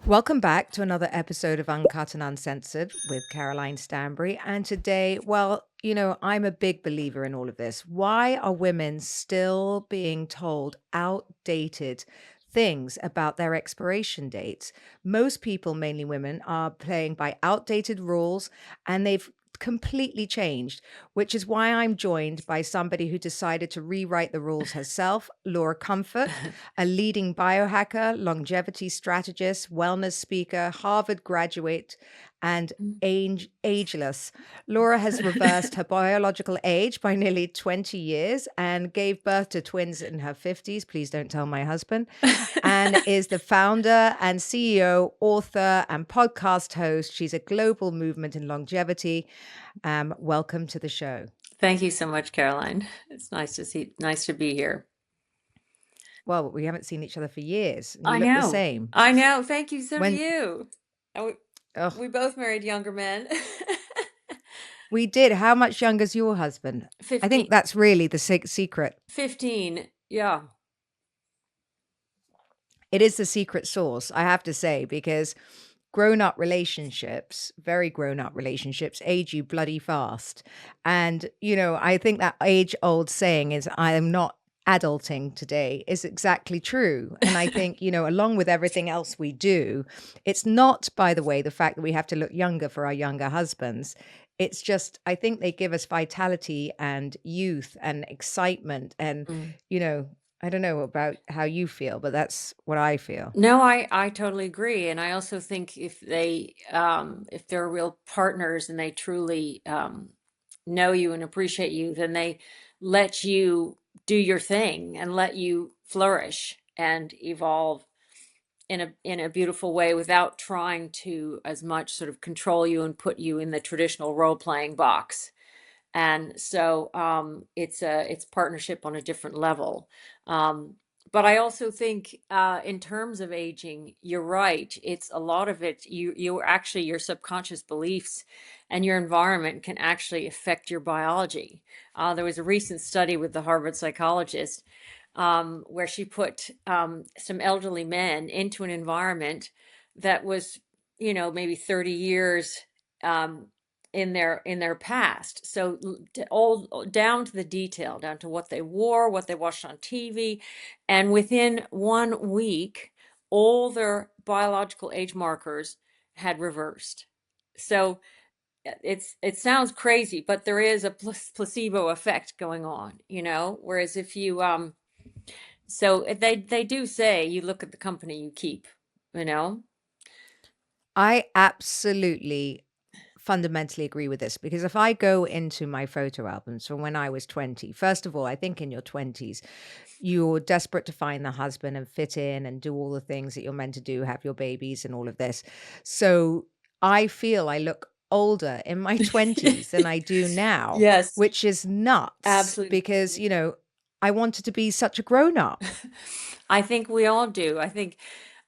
Welcome back to another episode of Uncut and Uncensored with Caroline Stanbury. And today, I'm a big believer in all of this. Why are women still being told outdated things about their expiration dates? Most people, mainly women, are playing by outdated rules and they've completely changed, which is why I'm joined by somebody who decided to rewrite the rules herself, Laura Comfort, a leading biohacker, longevity strategist, wellness speaker, Harvard graduate, and ageless. Laura has reversed her biological age by nearly 20 years and gave birth to twins in her 50s. Please don't tell my husband. And is the founder and CEO, author, and podcast host. She's a global movement in longevity. Welcome to the show. Thank you so much, Caroline. It's nice to be here. Well, we haven't seen each other for years, and you I look the know. same. I know. Thank you. So do When, you. And we oh, both married younger men. we did. How much younger is your husband? I think 15, that's really the secret. 15. Yeah. It is the secret sauce, I have to say, because grown up relationships, very grown up relationships, age you bloody fast. And, I think that age old saying is, I am not adulting today is exactly true. And I think, along with everything else we do, it's not, by the way, the fact that we have to look younger for our younger husbands. It's just, I think they give us vitality and youth and excitement. And, Mm. you know, I don't know about how you feel, but that's what I feel. No, I totally agree. And I also think if they're real partners and they truly know you and appreciate you, then they let you do your thing and let you flourish and evolve in a beautiful way without trying to as much sort of control you and put you in the traditional role playing box. And so it's partnership on a different level. But I also think in terms of aging, you're right. It's a lot of it. You actually your subconscious beliefs and your environment can actually affect your biology. There was a recent study with the Harvard psychologist where she put some elderly men into an environment that was, maybe 30 years um, in their past. So all down to the detail, down to what they wore, what they watched on TV, and within 1 week, all their biological age markers had reversed. So it sounds crazy, but there is a placebo effect going on, whereas if you so they do say you look at the company you keep, you know? I absolutely fundamentally agree with this because if I go into my photo albums from when I was 20, first of all, I think in your 20s, you're desperate to find the husband and fit in and do all the things that you're meant to do, have your babies and all of this. So I feel I look older in my 20s than I do now, Yes, which is nuts absolutely. because, I wanted to be such a grown up. I think we all do. I think,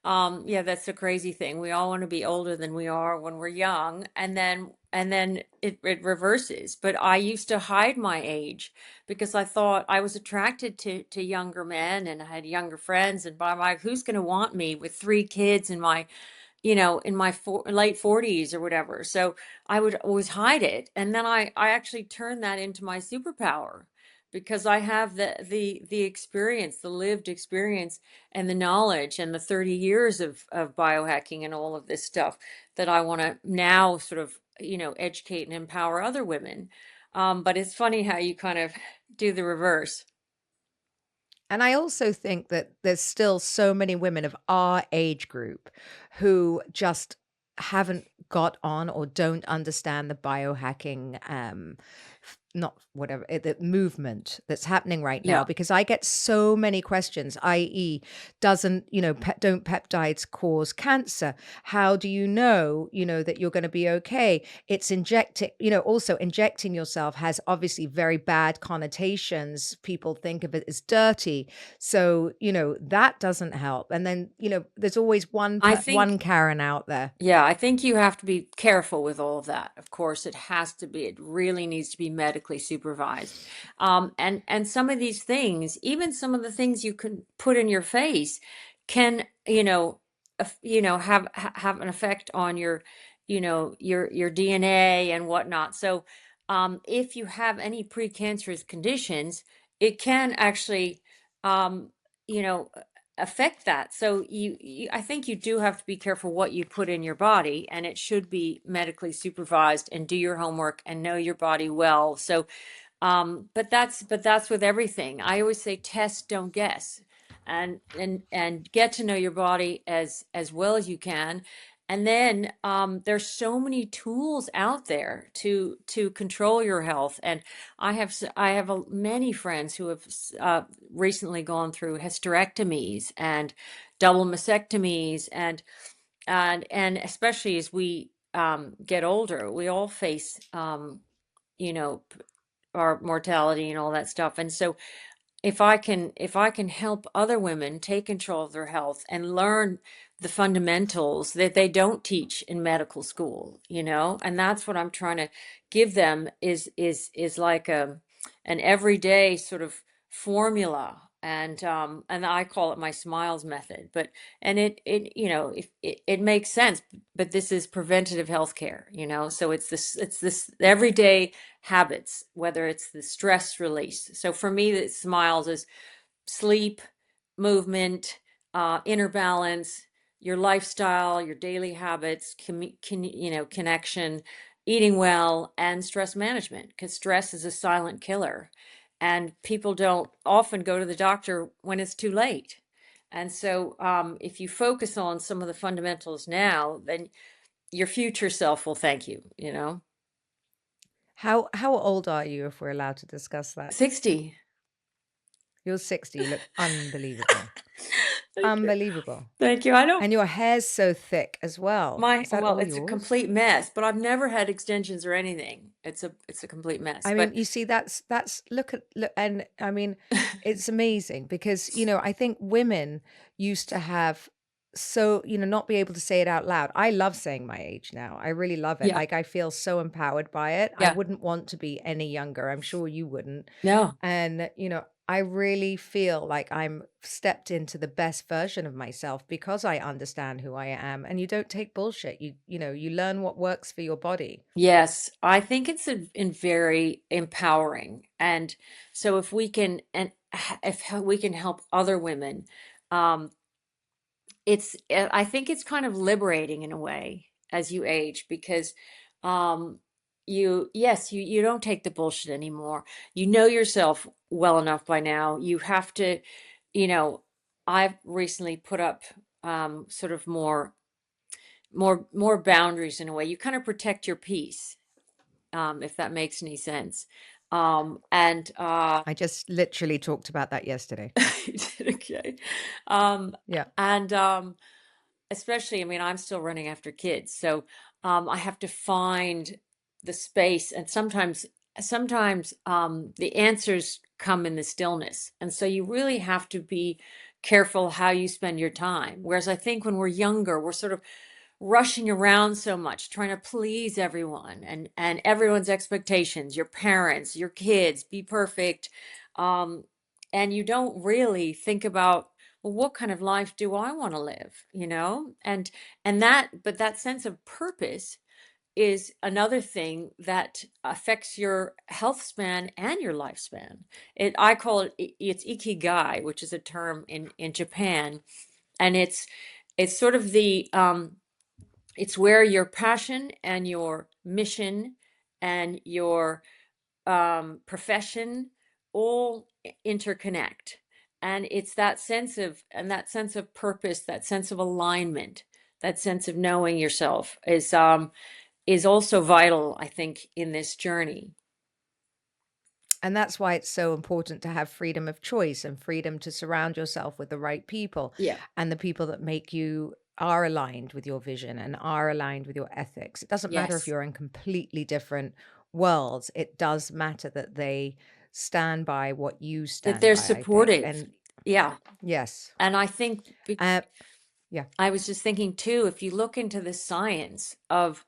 yeah, that's the crazy thing. We all want to be older than we are when we're young, and then it reverses. But I used to hide my age because I thought I was attracted to younger men, and I had younger friends, and I'm like, who's going to want me with 3 kids in my late 40s or whatever. So I would always hide it. And then I actually turned that into my superpower because I have the experience, the lived experience and the knowledge and the 30 years of biohacking and all of this stuff that I want to now sort of, educate and empower other women. But it's funny how you kind of do the reverse. And I also think that there's still so many women of our age group who just haven't got on or don't understand the biohacking not whatever the movement that's happening right now, Yeah. because I get so many questions, i.e., doesn't, don't peptides cause cancer? How do that you're going to be okay? It's injecting, also injecting yourself has obviously very bad connotations. People think of it as dirty. So, that doesn't help. And then, there's always I think one Karen out there. Yeah, I think you have to be careful with all of that. Of course, it really needs to be medically supervised. And some of these things, even some of the things you can put in your face can, have an effect on your, your DNA and whatnot. So, if you have any precancerous conditions, it can actually, um, you know, affect that. So I think you do have to be careful what you put in your body, and it should be medically supervised, and do your homework and know your body well. So, but that's with everything. I always say test, don't guess, and get to know your body as well as you can. And then there's so many tools out there to control your health. And I have many friends who have recently gone through hysterectomies and double mastectomies, and especially as we get older, we all face you know our mortality and all that stuff. And so if I can help other women take control of their health and learn the fundamentals that they don't teach in medical school, and that's what I'm trying to give them, is like an everyday sort of formula. And I call it my smiles method. But and if it makes sense, but this is preventative health care, so it's this everyday habits, whether it's the stress release. So for me, the smiles is sleep, movement, inner balance, your lifestyle, your daily habits, connection, eating well, and stress management, because stress is a silent killer. And people don't often go to the doctor when it's too late. And so, if you focus on some of the fundamentals now, then your future self will thank you, How old are you, if we're allowed to discuss that? 60. You're 60, you look unbelievable. Thank you. Unbelievable. Thank you. I don't And your hair's so thick as well. Is that well, all it's a yours? complete mess, but I've never had extensions or anything. It's a complete mess. I But mean, you see, that's look, and I mean, it's amazing because, I think women used to have so, not be able to say it out loud. I love saying my age now. I really love it. yeah, Like I feel so empowered by it. I yeah. wouldn't want to be any younger. I'm sure you wouldn't. No. And, I really feel like I'm stepped into the best version of myself because I understand who I am. And you don't take bullshit. You learn what works for your body. Yes, I think it's in very empowering. And so if we can, if we can help other women, um I think it's kind of liberating in a way as you age, because um you don't take the bullshit anymore. You know yourself well enough by now. You have to, you know, I've recently put up sort of more boundaries in a way. You kind of protect your peace, if that makes any sense. And I just literally talked about that yesterday. okay. Um Yeah. and Especially, I mean, I'm still running after kids, so I have to find the space, and sometimes the answers come in the stillness, and so you really have to be careful how you spend your time. Whereas I think when we're younger, we're sort of rushing around so much, trying to please everyone and everyone's expectations, your parents, your kids, be perfect. Um, and you don't really think about, well, what kind of life do I want to live, but that sense of purpose is another thing that affects your health span and your lifespan. I call it's ikigai, which is a term in Japan, and it's sort of it's where your passion and your mission and your profession all interconnect. And it's that sense of purpose, that sense of alignment, that sense of knowing yourself is also vital, I think, in this journey. And that's why it's so important to have freedom of choice and freedom to surround yourself with the right people Yeah. and the people that make you are aligned with your vision and are aligned with your ethics. It doesn't matter if Yes. you're in completely different worlds. It does matter that they stand by what you That stand they're by, I think. supportive. And Yeah. yes. And I think Uh, yeah. I was just thinking too, if you look into the science of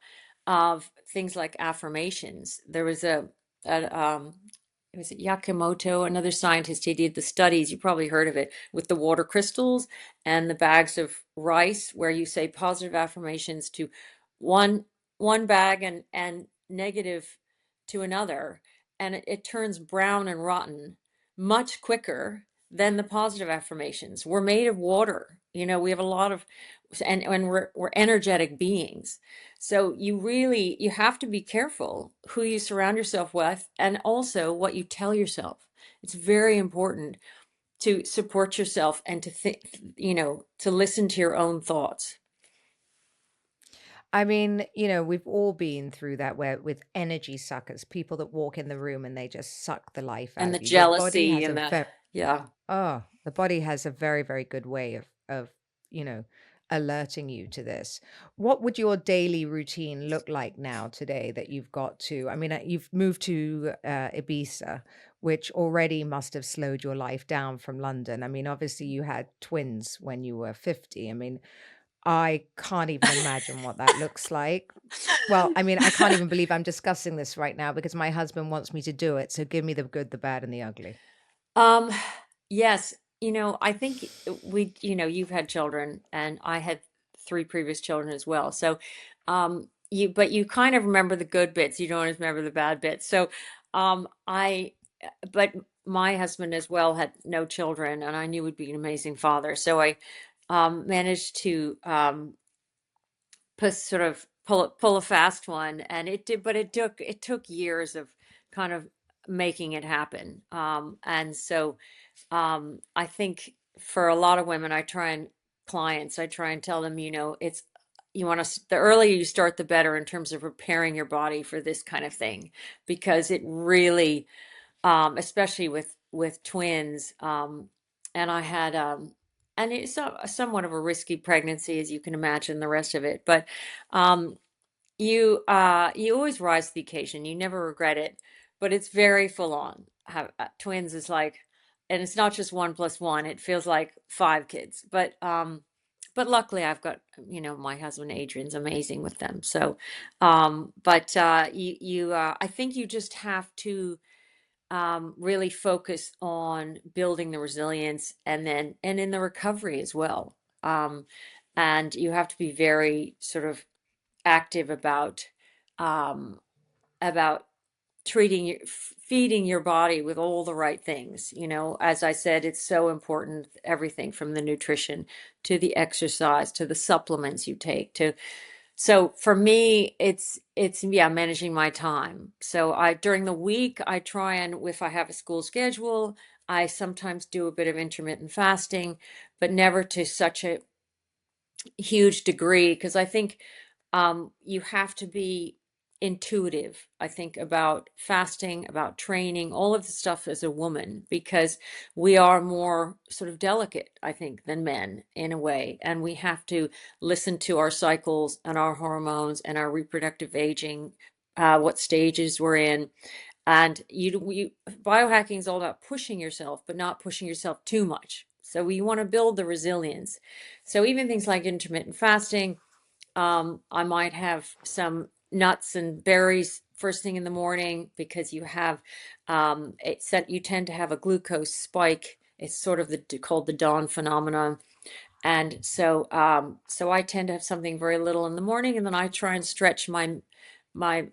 things like affirmations, there was a it was Yakimoto, another scientist. He did the studies. You probably heard of it, with the water crystals and the bags of rice where you say positive affirmations to one one bag and negative to another, and it turns brown and rotten much quicker than the positive affirmations. We're made of water. We have a lot of, and we're energetic beings. So you have to be careful who you surround yourself with and also what you tell yourself. It's very important to support yourself and to think, to listen to your own thoughts. I mean, we've all been through that where with energy suckers, people that walk in the room and they just suck the life out And the of you. Your body jealousy has a and the, very yeah. the body has a very, very good way of, you know, alerting you to this. What would your daily routine look like now today that you've got to? I mean, you've moved to Ibiza, which already must have slowed your life down from London. I mean, obviously you had twins when you were 50. I mean, I can't even imagine what that looks like. Well, I mean, I can't even believe I'm discussing this right now because my husband wants me to do it. So give me the good, the bad, and the ugly. Um, yes, I think you've had children and I had three previous children as well. So, but you kind of remember the good bits. You don't always remember the bad bits. So, but my husband as well had no children and I knew would be an amazing father. So I, managed to, sort of pull a fast one, and it did, but it took years of kind of making it happen. And so I think for a lot of women, I try and tell them, it's you want to the earlier you start, the better in terms of preparing your body for this kind of thing, because it really, especially with twins. And I had and it's somewhat of a risky pregnancy, as you can imagine, the rest of it. But um, you always rise to the occasion. You never regret it, but it's very full on. Have twins is like, and it's not just one plus one. It feels like five kids. But luckily I've got, my husband Adrian's amazing with them. So, but I think you just have to really focus on building the resilience and in the recovery as well. Um, and you have to be very sort of active um, about feeding your body with all the right things. As I said, it's so important, everything from the nutrition to the exercise to the supplements you take to. So for me, it's yeah, managing my time. So I during the week I try, and if I have a school schedule, I sometimes do a bit of intermittent fasting, but never to such a huge degree, because I think you have to be intuitive, I think, about fasting, about training, all of the stuff as a woman, because we are more sort of delicate, I think, than men in a way. And we have to listen to our cycles and our hormones and our reproductive aging, what stages we're in. And biohacking is all about pushing yourself, but not pushing yourself too much. So you want to build the resilience. So even things like intermittent fasting, I might have some nuts and berries first thing in the morning, because you tend to have a glucose spike. It's sort of called the dawn phenomenon. And so I tend to have something very little in the morning, and then I try and stretch my the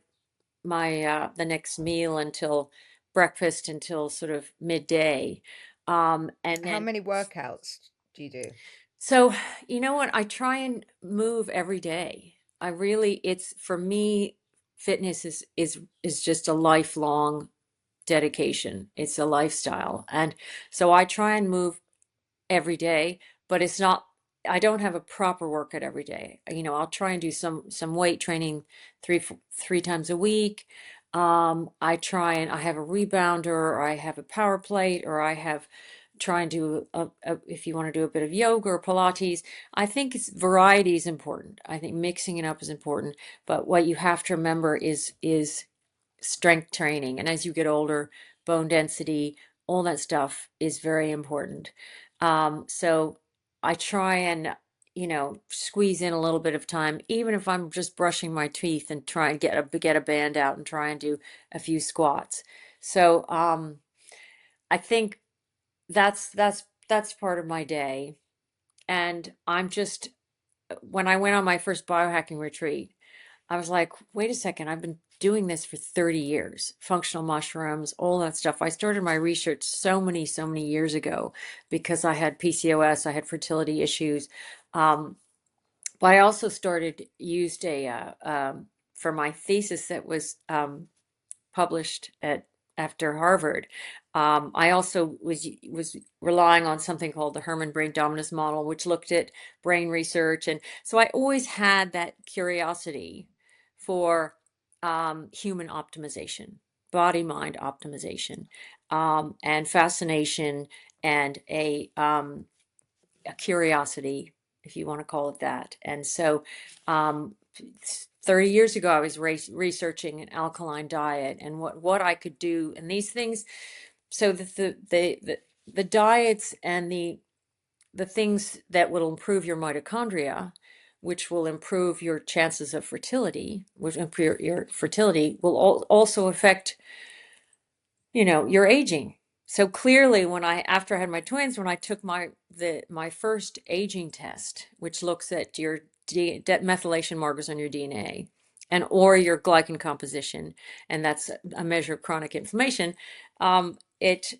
next meal until breakfast, until sort of midday. And How then many workouts do you do? so, you know what? I try and move every day. It's for me, fitness is just a lifelong dedication. It's a lifestyle. And so I try and move every day, but it's not, I don't have a proper workout every day. I'll try and do some weight training three times a week. I have a rebounder, or I have a power plate, or I have try and do if you want to do a bit of yoga or Pilates. I think variety is important. I think mixing it up is important. But what you have to remember is strength training. And as you get older, bone density, all that stuff is very important. So I try and, squeeze in a little bit of time, even if I'm just brushing my teeth, and try and get a band out and try and do a few squats. So I think that's part of my day. And when I went on my first biohacking retreat, I was like, wait a second, I've been doing this for 30 years, functional mushrooms, all that stuff. I started my research so many years ago because I had PCOS, I had fertility issues. Um, but I also used for my thesis that was published at after Harvard. I also was relying on something called the Herman brain dominance model, which looked at brain research, and so I always had that curiosity for human optimization, body mind optimization, and fascination, and a curiosity, if you want to call it that. And so, um, 30 years ago, I was researching an alkaline diet and what I could do, and these things, so that the diets and the things that will improve your mitochondria, which will improve your chances of fertility, which improve your fertility, will also affect your aging. So clearly, after I had my twins, when I took my first aging test, which looks at your methylation markers on your DNA or your glycan composition, and that's a measure of chronic inflammation, it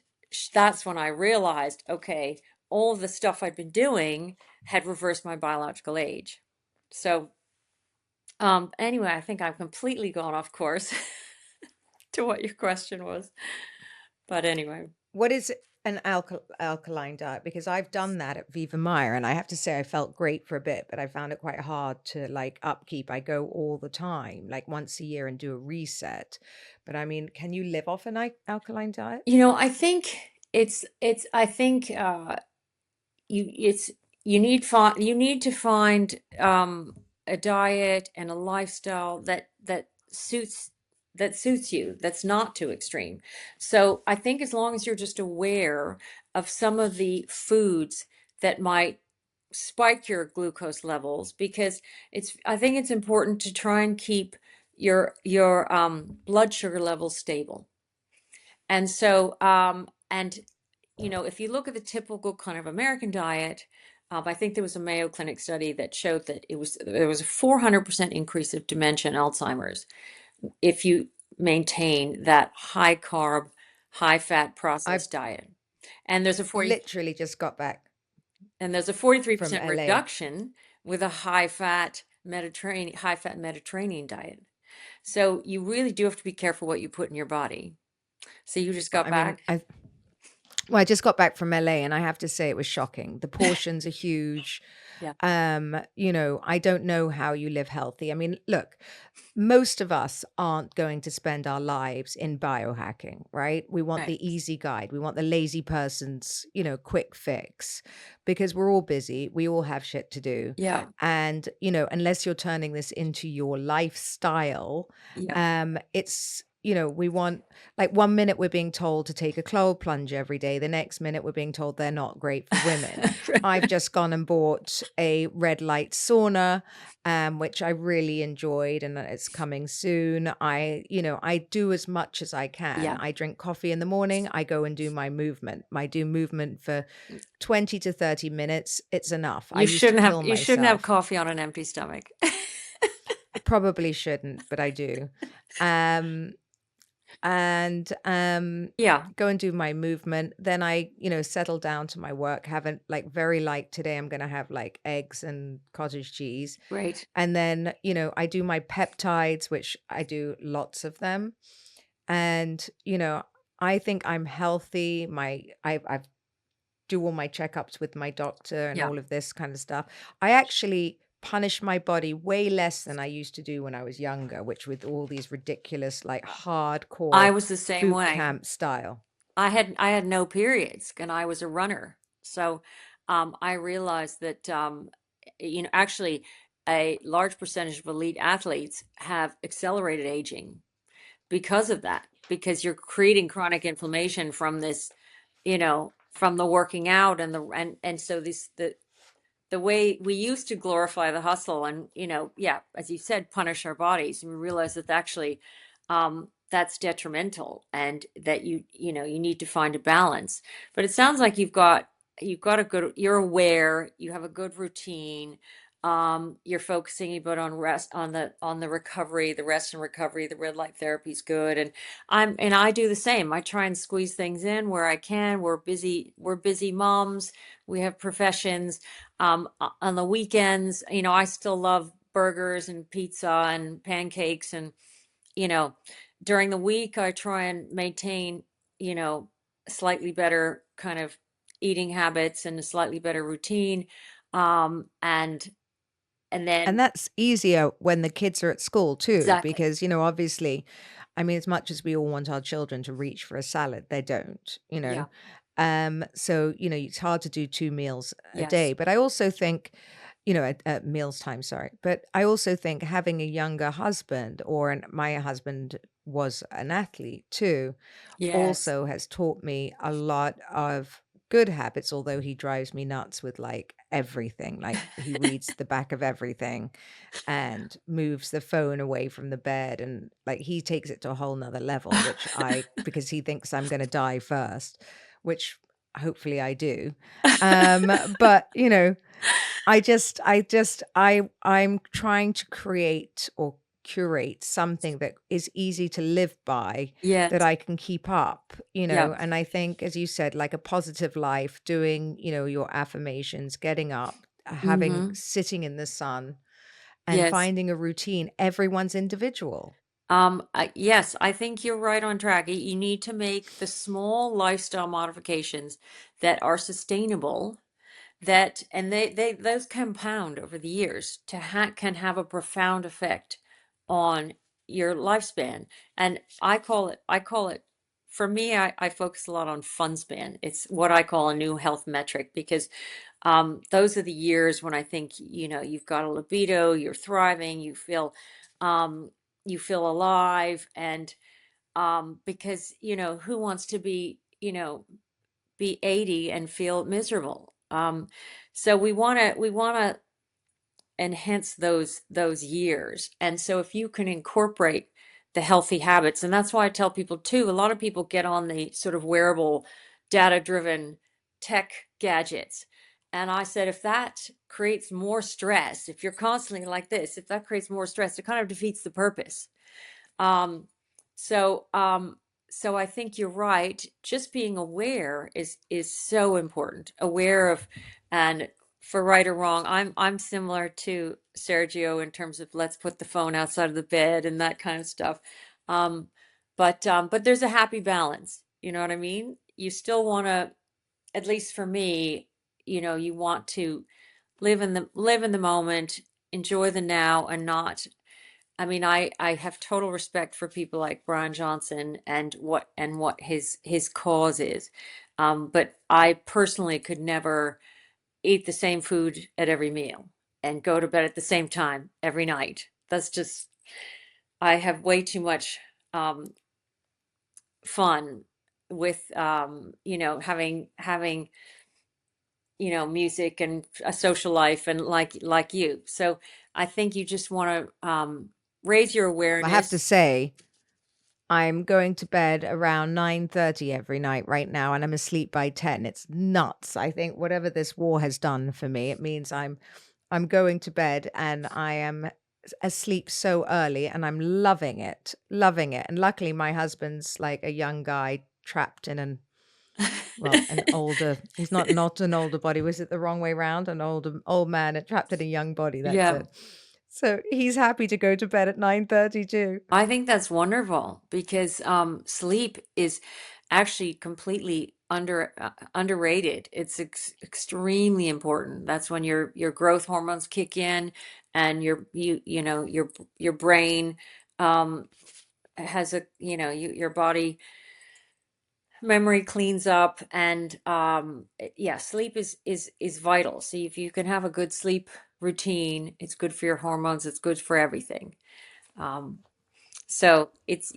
that's when I realized, okay, all the stuff I'd been doing had reversed my biological age. So anyway, I think I've completely gone off course to what your question was. But anyway. What is an alkaline diet? Because I've done that at Viva Meyer, and I have to say I felt great for a bit, but I found it quite hard to like upkeep. I go all the time, like once a year and do a reset. But I mean, can you live off an alkaline diet? I think I think you it's you need to find a diet and a lifestyle that suits you, that's not too extreme. So I think as long as you're just aware of some of the foods that might spike your glucose levels, because I think it's important to try and keep your blood sugar levels stable. And so, if you look at the typical kind of American diet, I think there was a Mayo Clinic study that showed that there was a 400% increase of dementia and Alzheimer's if you maintain that high carb, high fat I've processed diet. And there's a 40 literally just got back and there's a from 43% LA. reduction with a high fat Mediterranean diet. So you really do have to be careful what you put in your body. So you just got I mean, back? I just got back from LA and I have to say it was shocking. The portions are huge. Yeah. I don't know how you live healthy. I mean, look, most of us aren't going to spend our lives in biohacking, right? We want Right. the easy guide. We want the lazy person's, quick fix because we're all busy. We all have shit to do. Yeah. And, unless you're turning this into your lifestyle, Yeah. we want like 1 minute we're being told to take a cold plunge every day. The next minute we're being told they're not great for women. I've just gone and bought a red light sauna, which I really enjoyed, and it's coming soon. I do as much as I can. Yeah. I drink coffee in the morning. I go and do my movement. I do movement for 20 to 30 minutes. It's enough. I used to kill You shouldn't have myself. coffee on an empty stomach. Probably shouldn't, but I do. Um, and Yeah. go and do my movement. Then I, settle down to my work, have a like very light today. I'm gonna have like eggs and cottage cheese. Great. And then, I do my peptides, which I do lots of them. And, I think I'm healthy. I've do all my checkups with my doctor and Yeah. all of this kind of stuff. I actually punish my body way less than I used to do when I was younger, which with all these ridiculous, like I hardcore was the same boot way. camp style. I had no periods and I was a runner. So I realized that actually a large percentage of elite athletes have accelerated aging because of that, because you're creating chronic inflammation from this, from the working out and so the way we used to glorify the hustle and yeah, as you said, punish our bodies, and we realize that actually that's detrimental, and that you need to find a balance. But it sounds like you've got you've got a good, you're aware, you have a good routine. You're focusing a bit on rest, on the recovery, the rest and recovery. The red light therapy is good, and I do the same. I try and squeeze things in where I can. We're busy moms. We have professions. On the weekends, I still love burgers and pizza and pancakes, and you know, during the week, I try and maintain, you know, slightly better kind of eating habits and a slightly better routine. Um, and and And then that's easier when the kids are at school too, exactly. because, obviously, I mean, as much as we all want our children to reach for a salad, they don't, you know? Yeah. So, it's hard to do 2 meals a Yes. day, but I also think, at meals time, sorry. But I also think having a younger husband my husband was an athlete too, Yes. also has taught me a lot of good habits, although he drives me nuts with, like, everything. Like, he reads the back of everything and moves the phone away from the bed, and, like, he takes it to a whole nother level, which I because he thinks I'm gonna die first, which hopefully I do. But, I'm trying to create or curate something that is easy to live by, that Yes. I can keep up, Yeah. and I think, as you said, like a positive life, doing, your affirmations, getting up, having Hmm. sitting in the sun and Yes. finding a routine. Everyone's individual. Yes, I think you're right on track. You need to make the small lifestyle modifications that are sustainable, that and they those compound over the years to can have a profound effect on your lifespan. And I call it for me, I focus a lot on fun span. It's what I call a new health metric, because those are the years when I think, you've got a libido, you're thriving, um you feel alive. And because who wants to be 80 and feel miserable? So we want to enhance those years. And so if you can incorporate the healthy habits, and that's why I tell people too, a lot of people get on the sort of wearable, data driven tech gadgets. And I said, if that creates more stress, if you're constantly like this, if that creates more stress, it kind of defeats the purpose. um, so um, so I think you're right. Just being aware is so important. Aware of, and for right or wrong, I'm similar to Sergio in terms of let's put the phone outside of the bed and that kind of stuff. Um, but there's a happy balance. You know what I mean? You still want to, at least for me, you want to live in the moment, enjoy the now, and not, I mean, I have total respect for people like Brian Johnson and what his cause is. But I personally could never eat the same food at every meal and go to bed at the same time every night. That's just, I have way too much um, fun with having music and a social life, and like you. So I think you just want to raise your I have to awareness. say, I'm going to bed around 9:30 every night right now, and I'm asleep by 10. It's nuts. I think whatever this war has done for me, it means I'm going to bed and I am asleep so early, and I'm loving it, loving it. And luckily my husband's like a young guy trapped in an older, he's not an older body. Was it the wrong way round? An older old man trapped in a young body. That's Yeah. it. So he's happy to go to bed at 9:30 too. I think that's wonderful, because sleep is actually completely underrated. It's extremely important. That's when your growth hormones kick in, and your brain um, has your body memory cleans up. And yeah, sleep is vital. So if you can have a good sleep routine, it's good for your hormones. It's good for everything. Um, so it's,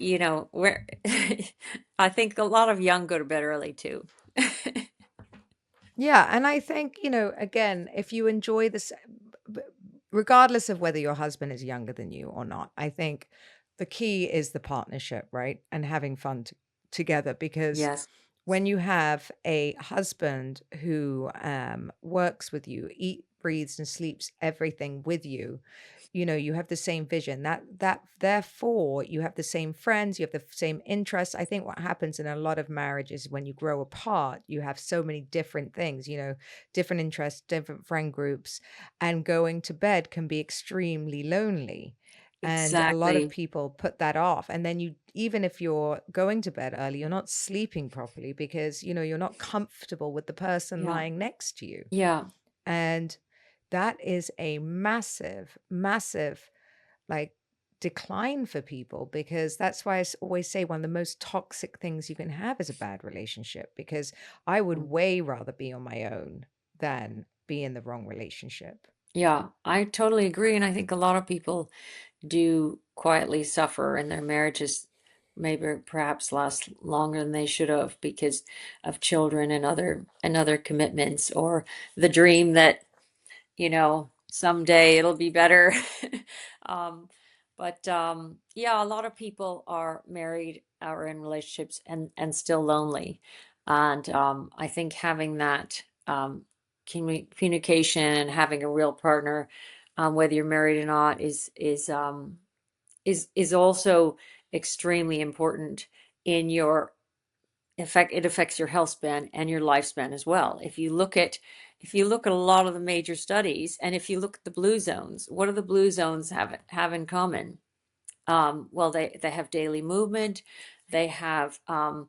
where I think a lot of young go to bed early too. Yeah, and I think, again, if you enjoy this, b- regardless of whether your husband is younger than you or not, I think the key is the partnership, right? And having fun together, because Yes. when you have a husband who works with you, eat, breathes, and sleeps everything with you, you have the same vision. That therefore you have the same friends, you have the same interests. I think what happens in a lot of marriages when you grow apart, you have so many different things, different interests, different friend groups, and going to bed can be extremely lonely. And a lot of Exactly. people put that off. And then even if you're going to bed early, you're not sleeping properly because, you're not comfortable with the person Yeah. lying next to you. Yeah. And that is a massive, massive, like, decline for people, because that's why always say one of the most toxic things you can have is a bad relationship, because I would Mm. way rather be on my own than be in the wrong relationship. Yeah, I totally agree. And I think a lot of people do quietly suffer and their marriages maybe perhaps last longer than they should have because of children and other commitments or the dream that someday it'll be better. um, but yeah, a lot of people are married or in relationships and still lonely, and I think having that communication and having a real partner, whether you're married or not, is also extremely important in your in fact, it affects your health span and your lifespan as well. If you look at a lot of the major studies, and if you look at the blue zones, what do the blue zones have in common? Well, they have daily movement, they have um,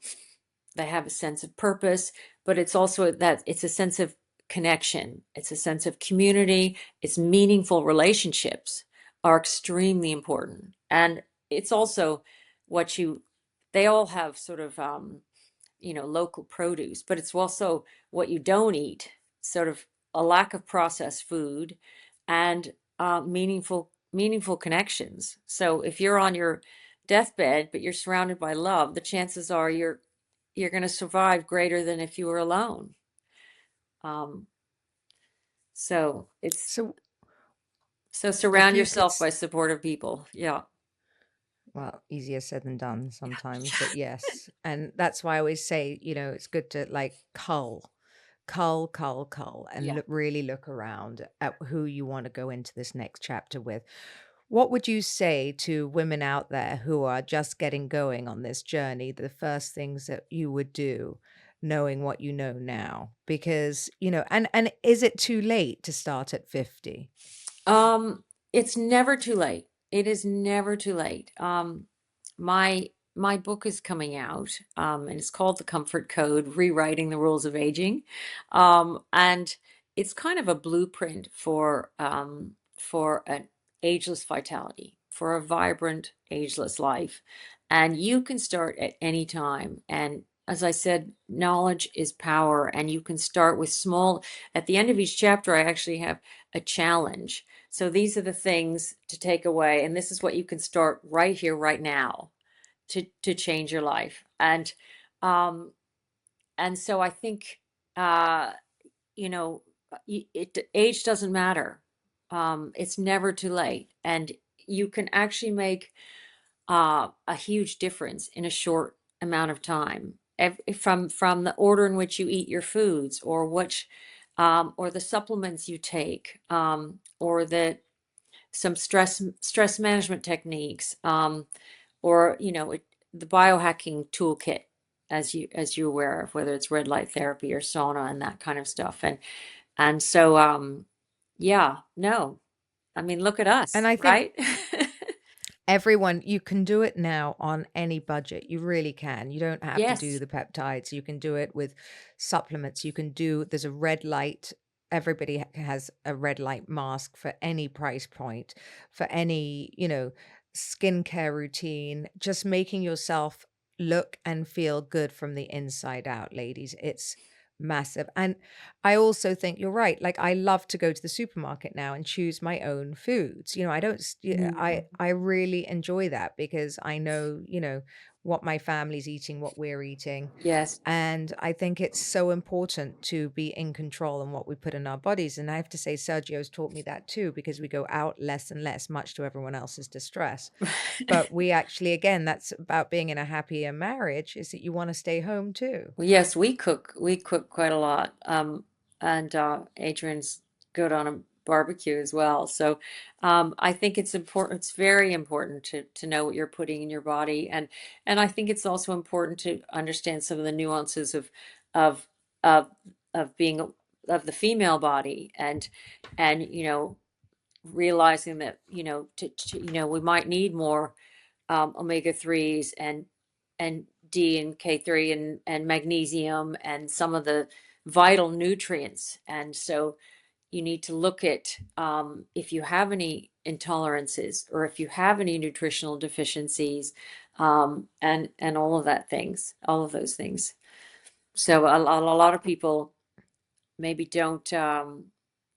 they have a sense of purpose, but it's also that it's a sense of connection, it's a sense of community, it's meaningful relationships are extremely important, and it's also what you they all have sort of local produce, but it's also what you don't eat, sort of a lack of processed food and meaningful connections. So if you're on your deathbed, but you're surrounded by love, the chances are you're going to survive greater than if you were alone. Um, so it's So so if surround you could yourself by supportive people. Yeah. well, easier said than done sometimes, Yeah. but yes. And that's why I always say, it's good to like cull, and Yeah. really look around at who you want to go into this next chapter with. What would you say to women out there who are just getting going on this journey, the first things that you would do, knowing what you know now? Because, and is it too late to start at 50? Um, it's never too late. It is never too late. My book is coming out, and it's called The Comfort Code: Rewriting the Rules of Aging, and it's kind of a blueprint for an ageless vitality, for a vibrant ageless life, and you can start at any time. And as I said, knowledge is power, and you can start with small. At the end of each chapter, I actually have a challenge, so these are the things to take away, and this is what you can start right here, right now, to change your life. Um, and so I think you know, age doesn't matter. It's never too late, and you can actually make a huge difference in a short amount of time. From the order in which you eat your foods, or the supplements you take, or some stress management techniques, or the biohacking toolkit, as you're aware of, whether it's red light therapy or sauna and that kind of stuff. And so yeah, no, I mean, look at And us, I think right? everyone, you can do it now on any budget. You really can. You don't have to do Yes. the peptides. You can do it with supplements. There's a red light. Everybody has a red light mask for any price point, for any, skincare routine, just making yourself look and feel good from the inside out, ladies. It's massive. And I also think you're right. Like, I love to go to the supermarket now and choose my own foods. I don't, Mm. I really enjoy that, because I know, what my family's eating, what we're eating. Yes. And I think it's so important to be in control in what we put in our bodies. And I have to say, Sergio's taught me that too, because we go out less and less, much to everyone else's distress. But we actually, again, that's about being in a happier marriage, is that you want to stay home too. Well, yes, we cook. We cook quite a lot. And Adrian's good on a barbecue as well. So I think it's important. It's very important to know what you're putting in your body, and I think it's also important to understand some of the nuances of of of being of the female body, and realizing that we might need more omega 3s and D and K3 and magnesium and some of the vital nutrients. And so you need to look at if you have any intolerances or if you have any nutritional deficiencies, and all of those things. So a lot of people maybe don't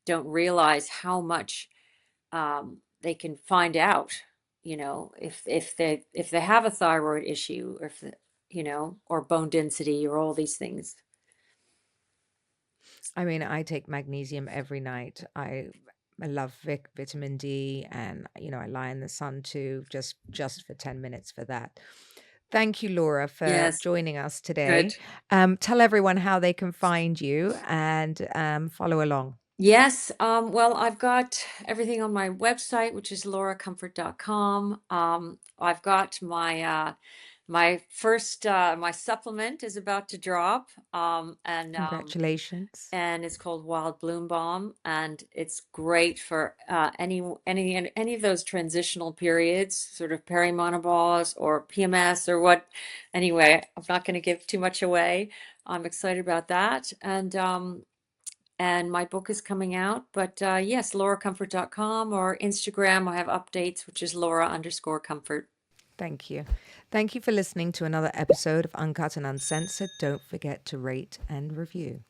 realize how much they can find out, if they have a thyroid issue, or or bone density, or all these things. I mean, I take magnesium every night. I love vitamin D, and I lie in the sun too, just for 10 minutes for that. Thank you, Laura, for Yes, joining us good. today. Tell everyone how they can find you and follow along. Yes, well, I've got everything on my website, which is lauracomfort.com. I've got my supplement is about to drop, Congratulations. and it's called Wild Bloom Balm, and it's great for any of those transitional periods, sort of perimenopause or PMS or what. Anyway, I'm not going to give too much away. I'm excited about that, and my book is coming out. But yes, lauracomfort.com, or Instagram. I have updates, which is Laura_comfort. Thank you. Thank you for listening to another episode of Uncut and Uncensored. Don't forget to rate and review.